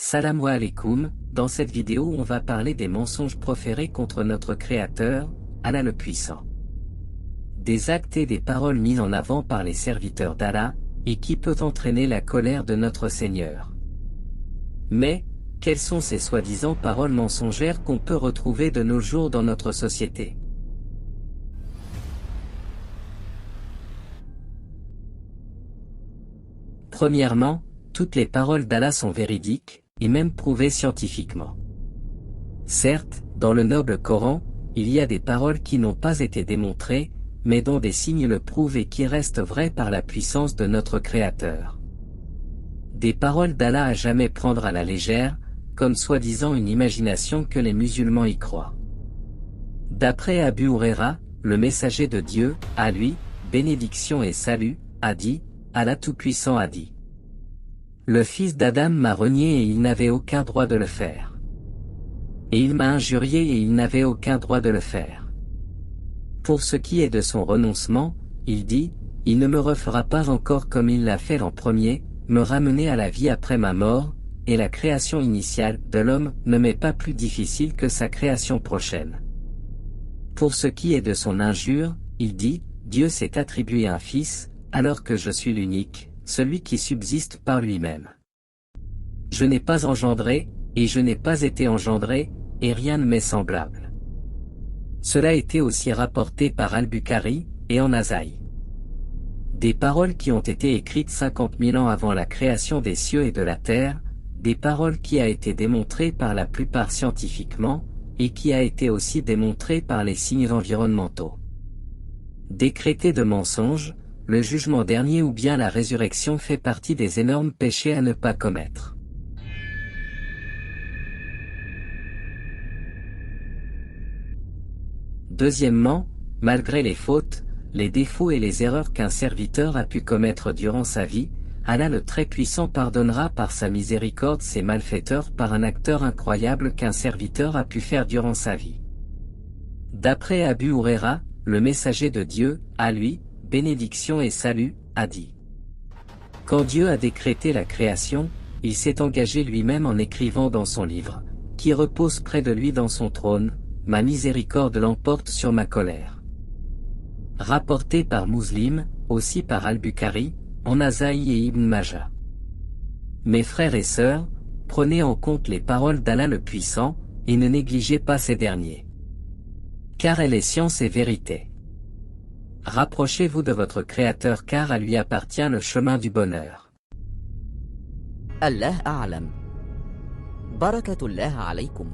Salam alaikum, dans cette vidéo on va parler des mensonges proférés contre notre Créateur, Allah le Puissant. Des actes et des paroles mises en avant par les serviteurs d'Allah, et qui peut entraîner la colère de notre Seigneur. Mais, quelles sont ces soi-disant paroles mensongères qu'on peut retrouver de nos jours dans notre société? Premièrement, toutes les paroles d'Allah sont véridiques, et même prouvées scientifiquement. Certes, dans le noble Coran, il y a des paroles qui n'ont pas été démontrées, mais dont des signes le prouvent et qui restent vraies par la puissance de notre Créateur. Des paroles d'Allah à jamais prendre à la légère, comme soi-disant une imagination que les musulmans y croient. D'après Abu Huraira, le messager de Dieu, à lui, bénédiction et salut, a dit, Allah Tout-Puissant a dit. Le fils d'Adam m'a renié et il n'avait aucun droit de le faire. Et il m'a injurié et il n'avait aucun droit de le faire. Pour ce qui est de son renoncement, il dit, il ne me refera pas encore comme il l'a fait l'an premier, me ramener à la vie après ma mort, et la création initiale de l'homme ne m'est pas plus difficile que sa création prochaine. Pour ce qui est de son injure, il dit, Dieu s'est attribué un fils, alors que je suis l'unique, celui qui subsiste par lui-même. Je n'ai pas engendré, et je n'ai pas été engendré, et rien ne m'est semblable. Cela a été aussi rapporté par Al-Bukhari, et en Nasaï. Des paroles qui ont été écrites 50 000 ans avant la création des cieux et de la terre, des paroles qui a été démontrées par la plupart scientifiquement, et qui a été aussi démontrée par les signes environnementaux. Décrété de mensonges, le jugement dernier ou bien la résurrection fait partie des énormes péchés à ne pas commettre. Deuxièmement, malgré les fautes, les défauts et les erreurs qu'un serviteur a pu commettre durant sa vie, Allah le Très-Puissant pardonnera par sa miséricorde ces malfaiteurs par un acteur incroyable qu'un serviteur a pu faire durant sa vie. D'après Abu Huraira, le messager de Dieu, à lui, bénédiction et salut, a dit. Quand Dieu a décrété la création, il s'est engagé lui-même en écrivant dans son livre, qui repose près de lui dans son trône, ma miséricorde l'emporte sur ma colère. Rapporté par Muslim, aussi par Al-Bukhari, en Nasaï et Ibn Majah. Mes frères et sœurs, prenez en compte les paroles d'Allah le Puissant, et ne négligez pas ces derniers. Car elle est science et vérité. Rapprochez-vous de votre Créateur car à lui appartient le chemin du bonheur. الله أعلم. بركة الله عليكم.